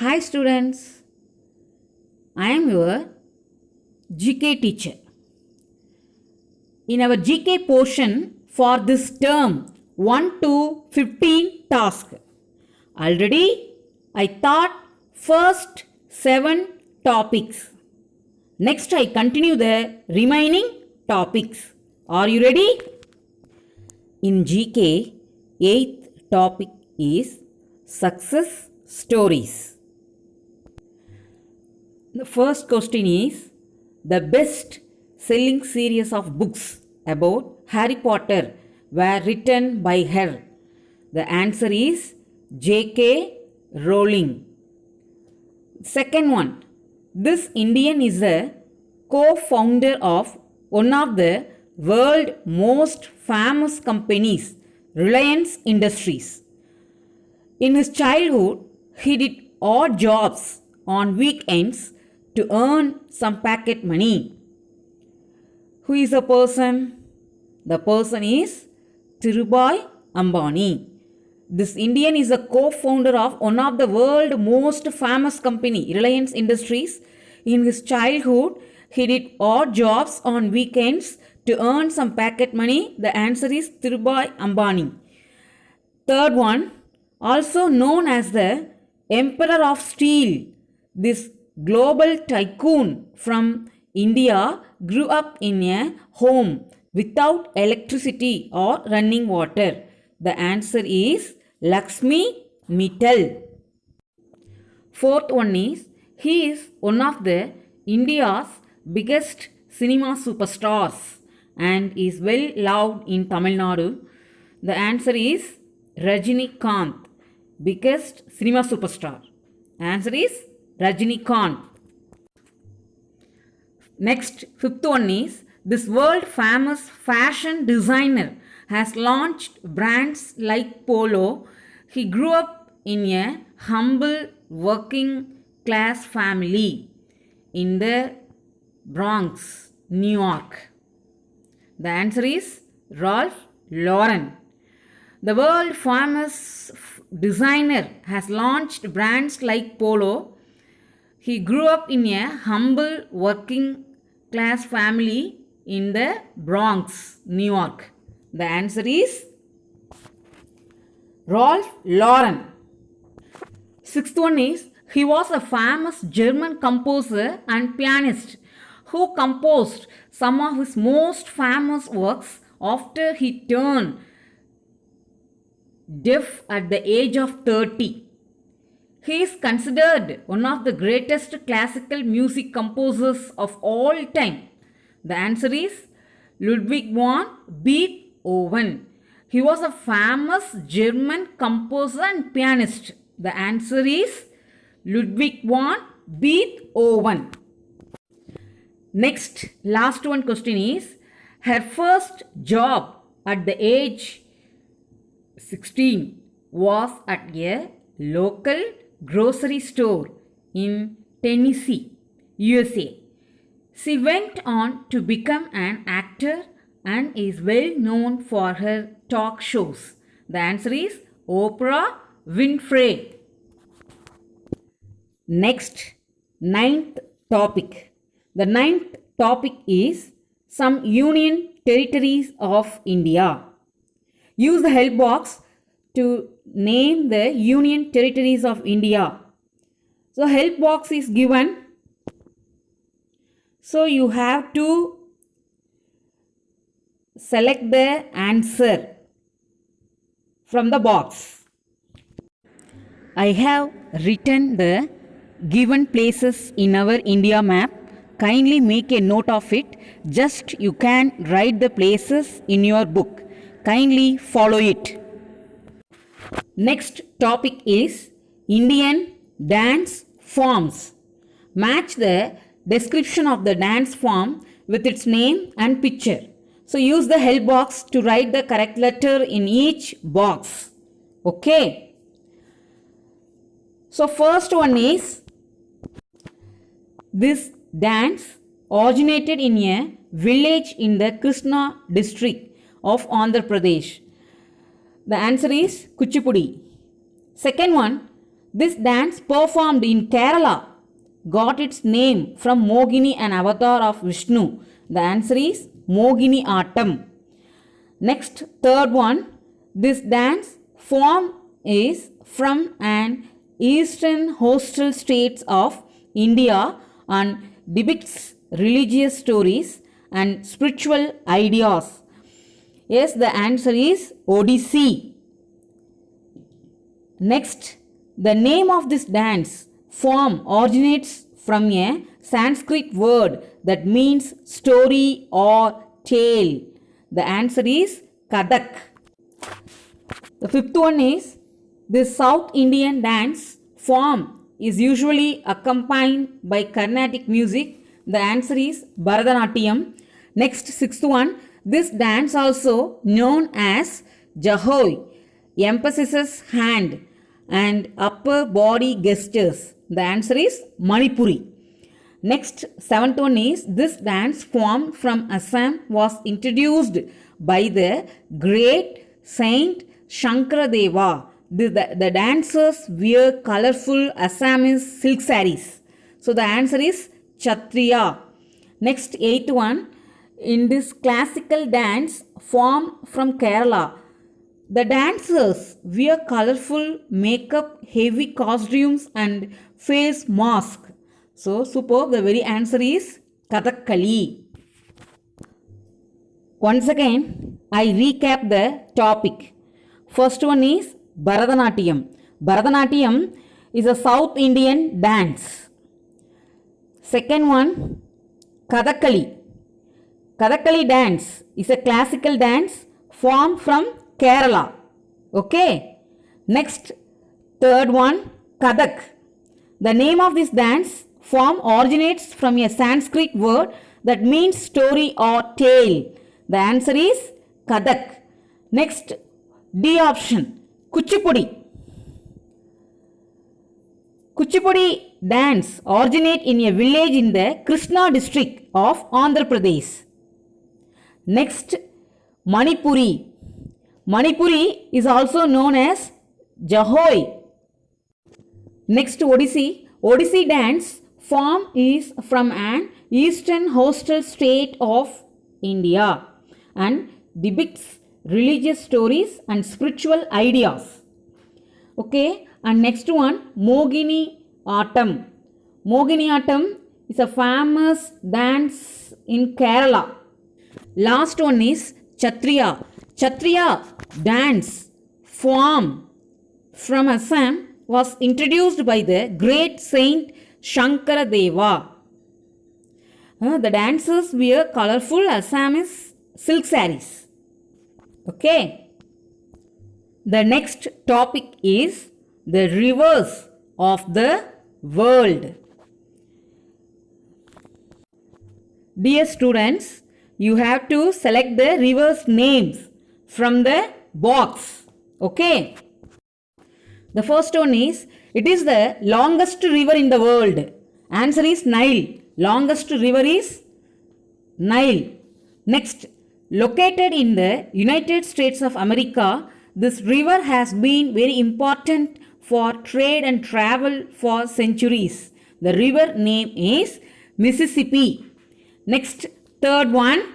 Hi students, I am your GK teacher. In our GK portion for this term 1 to 15 task, already I taught first 7 topics. Next I continue the remaining topics. Are you ready? In GK, 8th topic is success stories. The first question is the best selling series of books about Harry Potter were written by her. The answer is J.K. Rowling. Second one, this Indian is a co-founder of one of the world most famous companies, Reliance Industries. In his childhood, he did odd jobs on weekends to earn some pocket money. Who is the person? The person is Dhirubhai Ambani. This Indian is a co-founder of one of the world's most famous company, Reliance Industries. In his childhood, he did odd jobs on weekends to earn some pocket money. The answer is Dhirubhai Ambani. Third one, also known as the Emperor of Steel, this global tycoon from India grew up in a home without electricity or running water. The answer is Lakshmi Mittal. Fourth one is he is one of the India's biggest cinema superstars and is well loved in Tamil Nadu. The answer is Rajinikanth, biggest cinema superstar. Answer is Rajinikanth. Next, fifth one is this world famous fashion designer has launched brands like Polo. He grew up in a humble working class family in the Bronx, New York. The answer is Ralph Lauren. The world famous designer has launched brands like Polo. He grew up in a humble working class family in the Bronx, New York. The answer is Ralph Lauren. Sixth one is he was a famous German composer and pianist who composed some of his most famous works after he turned deaf at the age of 30. He is considered one of the greatest classical music composers of all time. The answer is Ludwig van Beethoven. He was a famous German composer and pianist. The answer is Ludwig van Beethoven. Next, last one question is her first job at the age 16 was at a local grocery store in Tennessee, USA. She went on to become an actor and is well known for her talk shows. The answer is Oprah Winfrey. Next, ninth topic. The ninth topic is some union territories of India. Use the help box to name the union territories of India. So help box is given. So you have to select the answer from the box. I have written the given places in our India map. Kindly make a note of it. Just you can write the places in your book. Kindly follow it. Next topic is Indian dance forms. Match the description of the dance form with its name and picture. So use the help box to write the correct letter in each box. Okay. So first one is this dance originated in a village in the Krishna district of Andhra Pradesh. The answer is Kuchipudi. Second one, This dance performed in Kerala got its name from Mogini, an avatar of Vishnu? The answer is Mogini Attam. Next, third one. This dance form is from an eastern coastal states of India and depicts religious stories and spiritual ideas. Yes, the answer is Odissi. Next, the name of this dance form originates from a Sanskrit word that means story or tale. The answer is Kathak. The fifth one is this South Indian dance form is usually accompanied by Carnatic music. The answer is Bharatanatyam. Next, sixth one, this dance also known as Jahoi emphasizes hand and upper body gestures. The answer is Manipuri. Next, seventh one is this dance form from Assam was introduced by the great Saint Shankaradeva. The dancers wear colorful Assamese silk saris. So the answer is Kshatriya. Next, eighth one, in this classical dance form from Kerala, the dancers wear colorful makeup, heavy costumes, and face mask. So, superb. The very answer is Kathakali. Once again, I recap the topic. First one is Bharatanatyam. Bharatanatyam is a South Indian dance. Second one, Kathakali. Kathakali dance is a classical dance formed from Kerala. Okay. Next, third one, Kathak. The name of this dance form originates from a Sanskrit word that means story or tale. The answer is Kathak. Next, D option, Kuchipudi. Kuchipudi dance originate in a village in the Krishna district of Andhra Pradesh. Next, Manipuri. Manipuri is also known as Jahoi. Next, Odissi. Odissi dance form is from an eastern coastal state of India and depicts religious stories and spiritual ideas. Okay, and next one, Mogini Attam. Mogini Attam is a famous dance in Kerala. Last one is Kshatriya. Kshatriya dance form from Assam was introduced by the great Saint Shankaradeva. The dancers wear colorful Assamese silk saris. Okay. The next topic is the rivers of the world. Dear students, you have to select the rivers names from the box. Okay. The first one is, it is the longest river in the world. Answer is Nile. Longest river is Nile. Next, located in the United States of America, this river has been very important for trade and travel for centuries. The river name is Mississippi. Next, third one.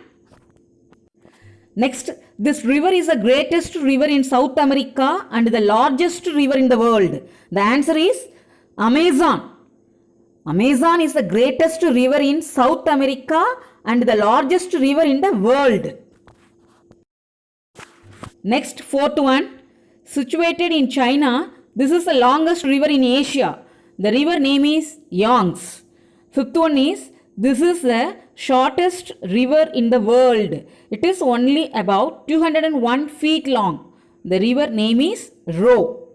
Next, this river is the greatest river in South America and the largest river in the world. The answer is Amazon. Amazon is the greatest river in South America and the largest river in the world. Next, fourth one. Situated in China, this is the longest river in Asia. The river name is Yangtze. Fifth one is, this is the shortest river in the world. It is only about 201 feet long. The river name is Ro.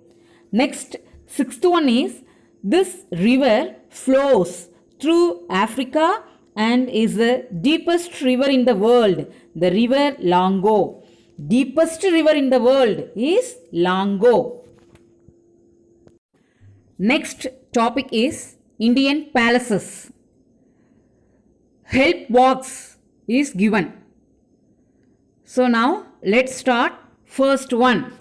Next, sixth one is, this river flows through Africa and is the deepest river in the world. The river Longo. Deepest river in the world is Longo. Next topic is Indian palaces. Help box is given. So now let's start first one.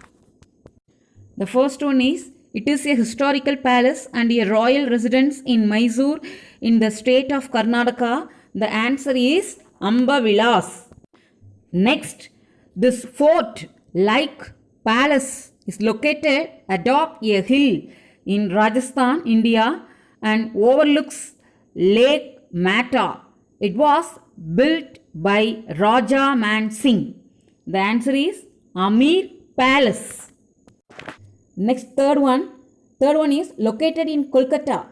The first one is It is a historical palace and a royal residence in Mysore in the state of Karnataka. The answer is Amba Vilas. Next, this fort like palace is located atop a hill in Rajasthan, India and overlooks Lake Mata. It was built by Raja Man Singh. The answer is Amir Palace. Next, third one. Third one is located in Kolkata.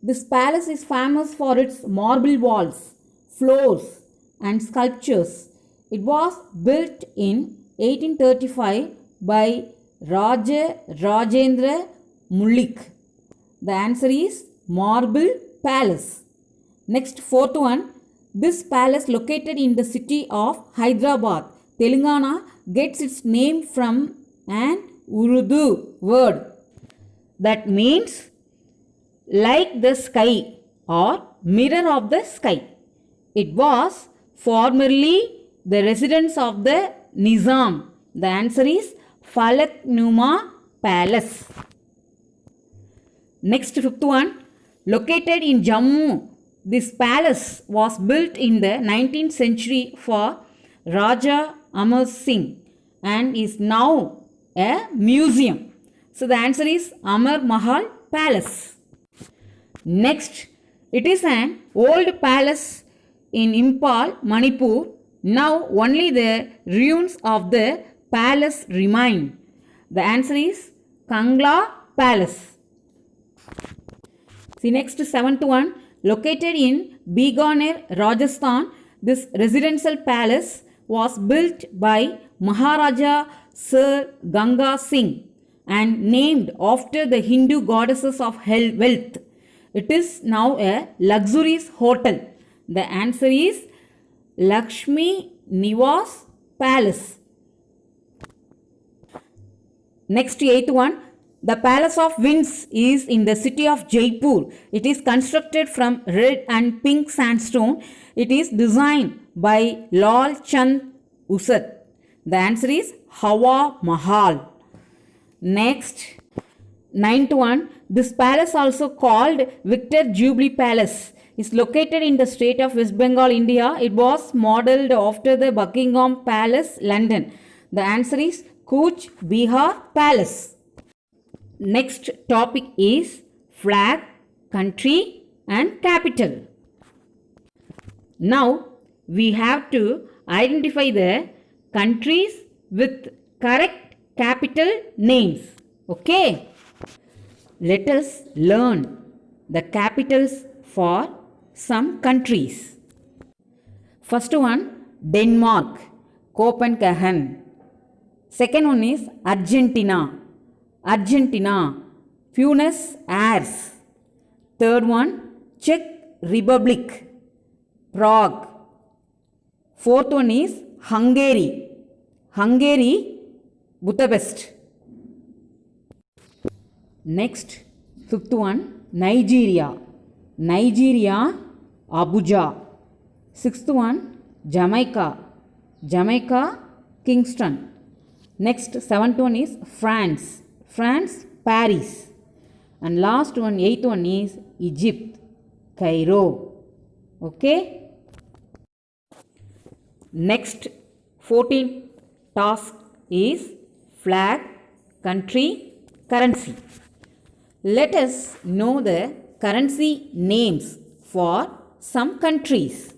This palace is famous for its marble walls, floors, and sculptures. It was built in 1835 by Raja Rajendra Mullik. The answer is Marble Palace. Next, fourth one. This palace located in the city of Hyderabad, Telangana, gets its name from an Urdu word that means like the sky or mirror of the sky. It was formerly the residence of the Nizam. The answer is Falak Numa Palace. Next, fifth one. Located in Jammu, this palace was built in the 19th century for Raja Amar Singh and is now a museum. So the answer is Amar Mahal Palace. Next, it is an old palace in Impal, Manipur. Now only the ruins of the palace remain. The answer is Kangla Palace. See next, seventh one. Located in Bikaner, Rajasthan, this residential palace was built by Maharaja Sir Ganga Singh and named after the Hindu goddesses of wealth. It is now a luxurious hotel. The answer is Lakshmi Nivas Palace. Next, eighth one. The Palace of Winds is in the city of Jaipur. It is constructed from red and pink sandstone. It is designed by Lal Chand Usad. The answer is Hawa Mahal. Next, ninth one. This palace, also called Victor Jubilee Palace, is located in the state of West Bengal, India. It was modelled after the Buckingham Palace, London. The answer is Cooch Behar Palace. Next topic is flag, country and capital. Now we have to identify the countries with correct capital names. Okay. Let us learn the capitals for some countries. First one, Denmark, Copenhagen. Second one is Argentina, Buenos Aires. Third one, Czech Republic, Prague. Fourth one is Hungary, Budapest. Next, fifth one, Nigeria, Abuja. Sixth one, Jamaica, Kingston. Next, seventh one is France, Paris. And last one, eighth one is Egypt, Cairo. Okay. Next, 14th task is flag, country, currency. Let us know the currency names for some countries.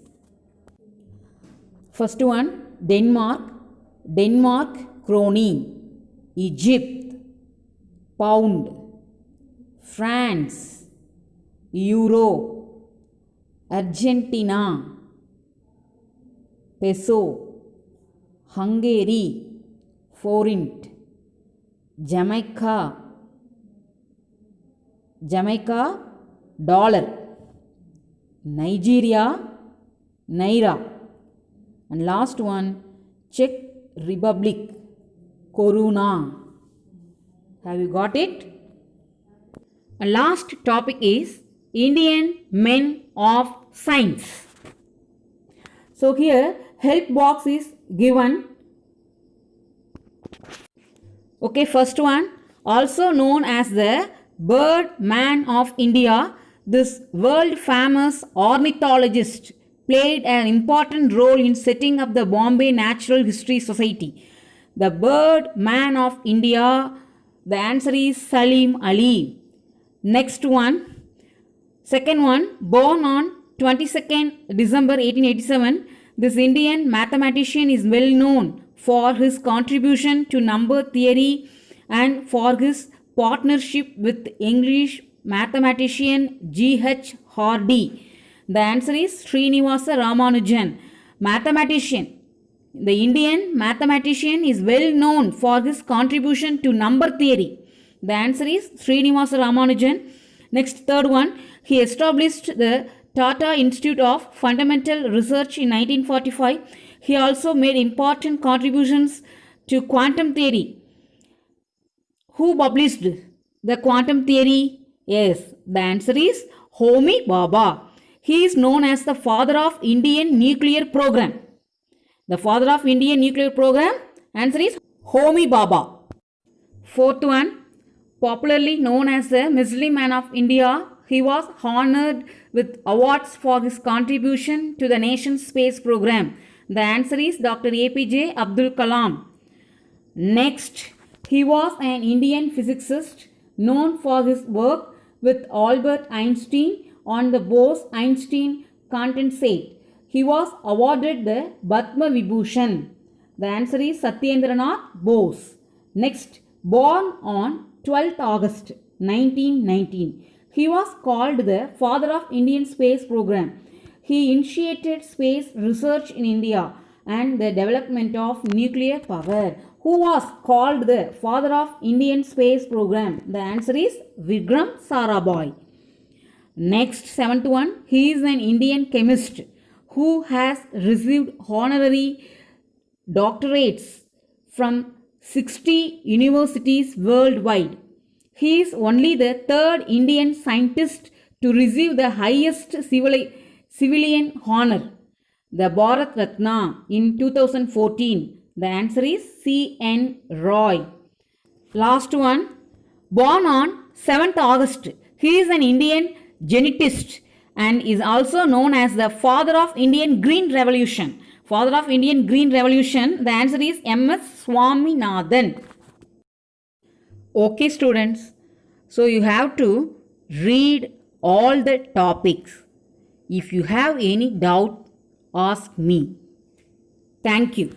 First one, Denmark, krone. Egypt, pound. France, euro. Argentina, peso. Hungary, forint. Jamaica, dollar. Nigeria, naira. And last one, Czech Republic, koruna. Have you got it? And last topic is Indian men of science. So here help box is given. Okay, first one, Also known as the Bird Man of India, this world famous ornithologist played an important role in setting up the Bombay Natural History Society. The Bird Man of India, the answer is Salim Ali. Next one, second one, born on 22nd December 1887, this Indian mathematician is well known for his contribution to number theory and for his partnership with English mathematician G.H. Hardy. The answer is Srinivasa Ramanujan. Mathematician. The Indian mathematician is well known for his contribution to number theory. The answer is Srinivasa Ramanujan. Next, third one, he established the Tata Institute of Fundamental Research in 1945. He also made important contributions to quantum theory. Who published the quantum theory? Yes, the answer is Homi Bhabha. He is known as the father of Indian nuclear program. The father of Indian nuclear program, answer is Homi Bhabha. Fourth one, popularly known as the Muslim Man of India, he was honored with awards for his contribution to the nation's space program. The answer is Dr. APJ Abdul Kalam. Next, he was an Indian physicist known for his work with Albert Einstein on the Bose-Einstein condensate. He was awarded the Padma Vibhushan. The answer is Satyendranath Bose. Next, born on 12th August 1919. He was called the father of Indian space program. He initiated space research in India and the development of nuclear power. Who was called the father of Indian space program? The answer is Vikram Sarabhai. Next, seventh one, he is an Indian chemist who has received honorary doctorates from 60 universities worldwide. He is only the third Indian scientist to receive the highest civilian honor, the Bharat Ratna, in 2014. The answer is C.N. Roy. Last one, born on 7th August. He is an Indian genetist and is also known as the father of Indian Green Revolution. Father of Indian Green Revolution, the answer is M.S. Swaminathan. Okay, students. So you have to read all the topics. If you have any doubt, ask me. Thank you.